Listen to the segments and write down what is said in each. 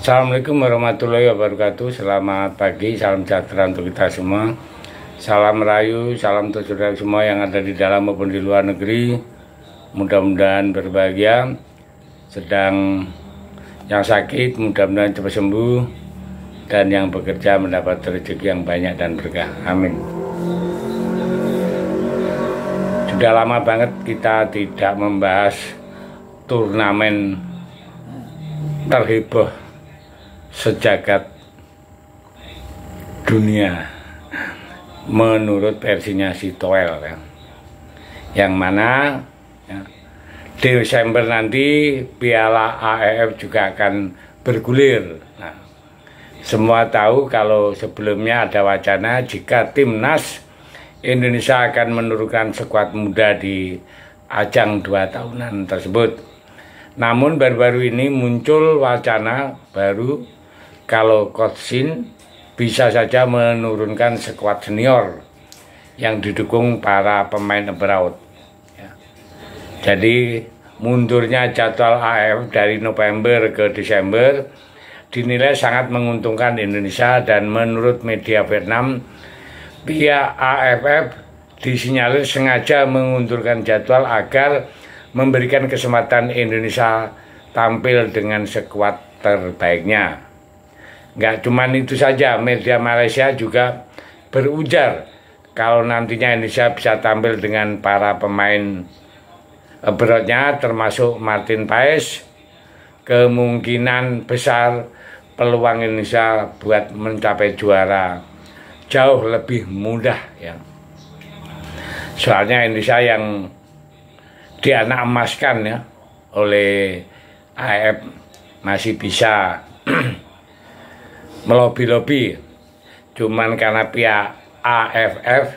Assalamualaikum warahmatullahi wabarakatuh. Selamat pagi, salam sejahtera untuk kita semua. Salam merayu, salam untuk saudara semua yang ada di dalam maupun di luar negeri. Mudah-mudahan berbahagia. Sedang yang sakit mudah-mudahan cepat sembuh, dan yang bekerja mendapat rezeki yang banyak dan berkah. Amin. Sudah lama banget kita tidak membahas turnamen terheboh sejagat dunia menurut versinya si Toel ya. Yang mana ya, Desember nanti Piala AFF juga akan bergulir. Nah, semua tahu kalau sebelumnya ada wacana jika timnas Indonesia akan menurunkan skuad muda di ajang 2 tahunan tersebut. Namun baru-baru ini muncul wacana baru kalau Coach Shin bisa saja menurunkan skuad senior yang didukung para pemain abroad. Ya. Jadi mundurnya jadwal AFF dari November ke Desember dinilai sangat menguntungkan Indonesia, dan menurut media Vietnam, pihak AFF disinyalir sengaja mengundurkan jadwal agar memberikan kesempatan Indonesia tampil dengan skuad terbaiknya. Nggak cuma itu saja, media Malaysia juga berujar kalau nantinya Indonesia bisa tampil dengan para pemain abroadnya termasuk Martin Paes, kemungkinan besar peluang Indonesia buat mencapai juara jauh lebih mudah ya. Soalnya Indonesia yang dianak emaskan ya oleh AFF masih bisa melobi-lobi, cuman karena pihak AFF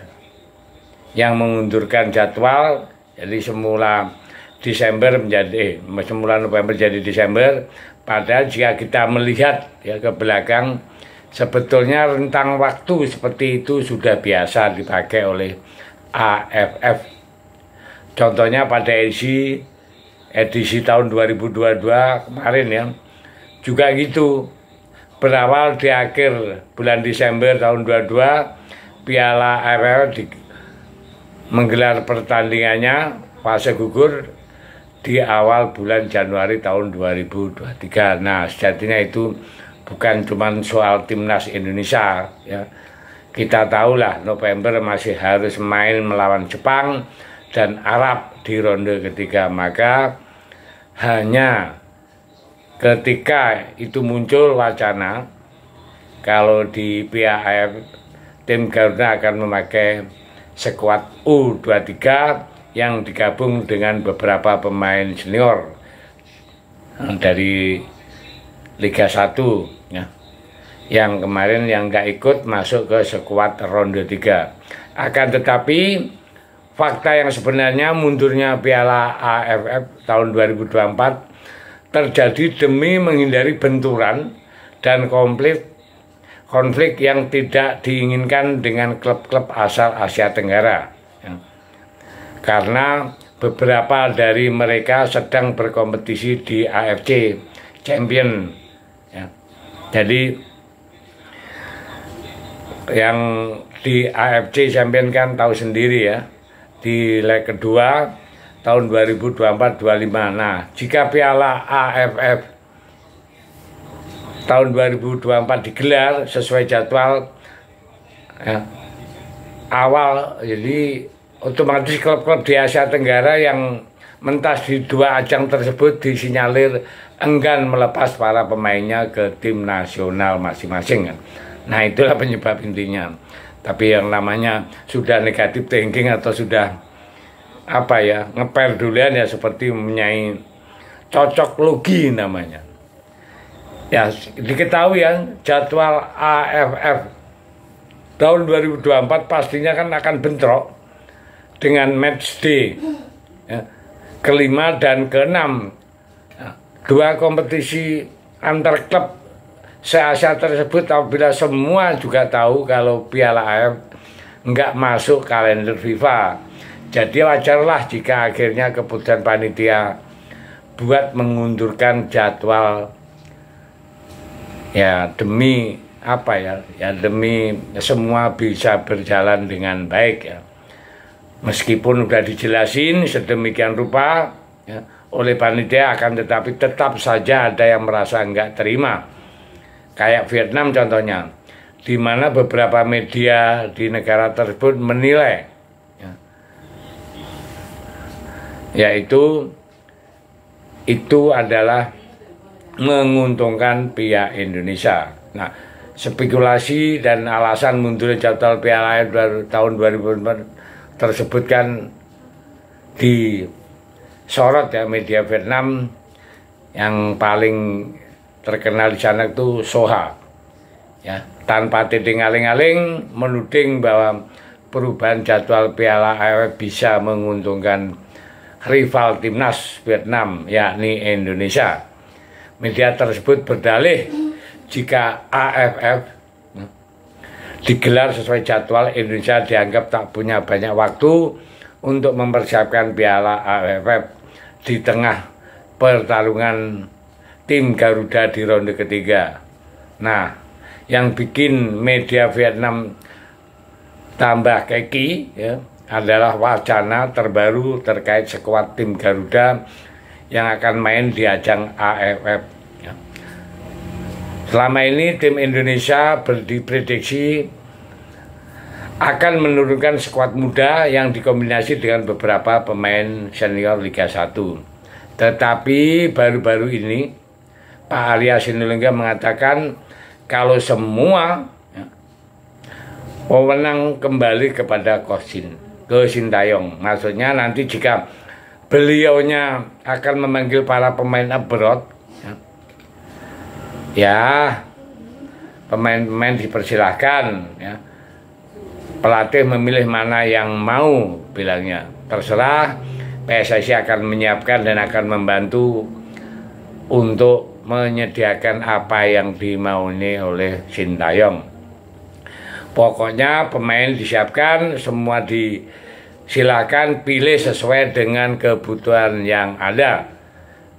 yang mengundurkan jadwal, jadi semula November jadi Desember. Padahal jika kita melihat ya ke belakang, sebetulnya rentang waktu seperti itu sudah biasa dipakai oleh AFF. Contohnya pada edisi tahun 2022 kemarin ya, juga gitu. Berawal di akhir bulan Desember tahun 22, Piala AFF menggelar pertandingannya fase gugur di awal bulan Januari tahun 2023. Nah, sejatinya itu bukan cuma soal timnas Indonesia ya. Kita tahulah November masih harus main melawan Jepang dan Arab di ronde ketiga, maka hanya ketika itu muncul wacana kalau di pihak AFF tim Garuda akan memakai skuad U23 yang digabung dengan beberapa pemain senior dari Liga 1 ya, yang kemarin yang nggak ikut masuk ke skuad ronde 3. Akan tetapi fakta yang sebenarnya mundurnya Piala AFF tahun 2024 terjadi demi menghindari benturan dan konflik yang tidak diinginkan dengan klub-klub asal Asia Tenggara ya. Karena beberapa dari mereka sedang berkompetisi di AFC Champion ya. Jadi yang di AFC Champion kan tahu sendiri ya, di leg kedua tahun 2024-25. Nah, jika Piala AFF tahun 2024 digelar sesuai jadwal ya, awal, jadi otomatis klub-klub di Asia Tenggara yang mentas di 2 ajang tersebut disinyalir enggan melepas para pemainnya ke tim nasional masing-masing kan. Nah, itulah penyebab intinya. Tapi yang namanya sudah negatif thinking atau sudah apa ya, ngeper duluan ya, seperti mempunyai cocok logi namanya. Ya, diketahui ya jadwal AFF tahun 2024 pastinya kan akan bentrok dengan match day ya, ke-5 dan ke-6 ya, 2 kompetisi antar klub se-Asia tersebut. Apabila semua juga tahu kalau Piala AFF nggak masuk kalender FIFA, jadi wajarlah jika akhirnya keputusan panitia buat mengundurkan jadwal ya demi apa ya demi semua bisa berjalan dengan baik ya. Meskipun sudah dijelasin sedemikian rupa ya, oleh panitia, akan tetapi tetap saja ada yang merasa nggak terima. Kayak Vietnam contohnya, di mana beberapa media di negara tersebut menilai ya, yaitu itu adalah menguntungkan pihak Indonesia. Nah, spekulasi dan alasan mundurnya jadwal Piala AFF tahun 2004 tersebut kan disorot ya media Vietnam. Yang paling terkenal di sana itu Soha ya, tanpa titik aling-aling menuding bahwa perubahan jadwal Piala AFF bisa menguntungkan rival timnas Vietnam yakni Indonesia. Media tersebut berdalih jika AFF digelar sesuai jadwal, Indonesia dianggap tak punya banyak waktu untuk mempersiapkan Piala AFF di tengah pertarungan tim Garuda di ronde ketiga. Nah, yang bikin media Vietnam tambah keki ya, adalah wacana terbaru terkait skuad tim Garuda yang akan main di ajang AFF ya. Selama ini tim Indonesia diprediksi akan menurunkan skuad muda yang dikombinasi dengan beberapa pemain senior Liga 1. Tetapi baru-baru ini Pak Arya Sinulinga mengatakan kalau semua ya, wewenang kembali kepada ke Sintayong. Maksudnya nanti jika beliaunya akan memanggil para pemain abroad ya, pemain-pemain dipersilahkan ya, pelatih memilih mana yang mau, bilangnya terserah, PSSI akan menyiapkan dan akan membantu untuk menyediakan apa yang dimauni oleh Sintayong. Pokoknya pemain disiapkan, semua disilakan pilih sesuai dengan kebutuhan yang ada.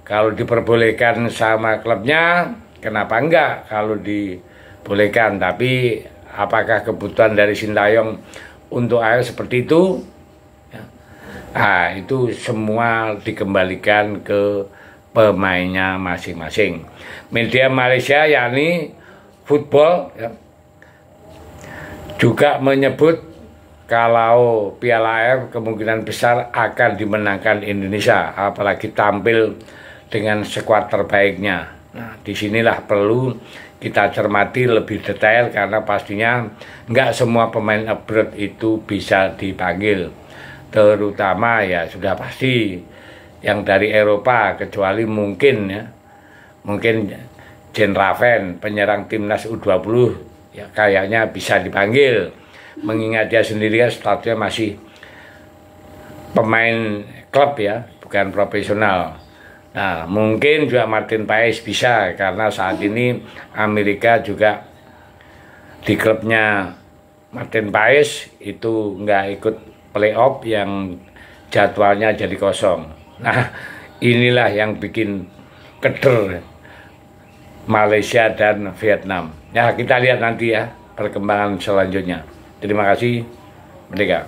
Kalau diperbolehkan sama klubnya, kenapa enggak kalau dibolehkan? Tapi apakah kebutuhan dari Sintayong untuk AFF seperti itu? Nah, itu semua dikembalikan ke pemainnya masing-masing. Media Malaysia yakni Football ya, juga menyebut kalau Piala AFF kemungkinan besar akan dimenangkan Indonesia, apalagi tampil dengan skuad terbaiknya. Nah, disinilah perlu kita cermati lebih detail karena pastinya nggak semua pemain abroad itu bisa dipanggil, terutama ya sudah pasti yang dari Eropa, kecuali mungkin Jen Raven, penyerang timnas U20 ya, kayaknya bisa dipanggil, mengingat dia sendiri kan statusnya masih pemain klub ya, bukan profesional. Nah, mungkin juga Martin Paes bisa, karena saat ini Amerika juga di klubnya Martin Paes itu nggak ikut playoff yang jadwalnya jadi kosong. Nah, inilah yang bikin keder Malaysia dan Vietnam. Ya, kita lihat nanti ya perkembangan selanjutnya. Terima kasih. Merdeka.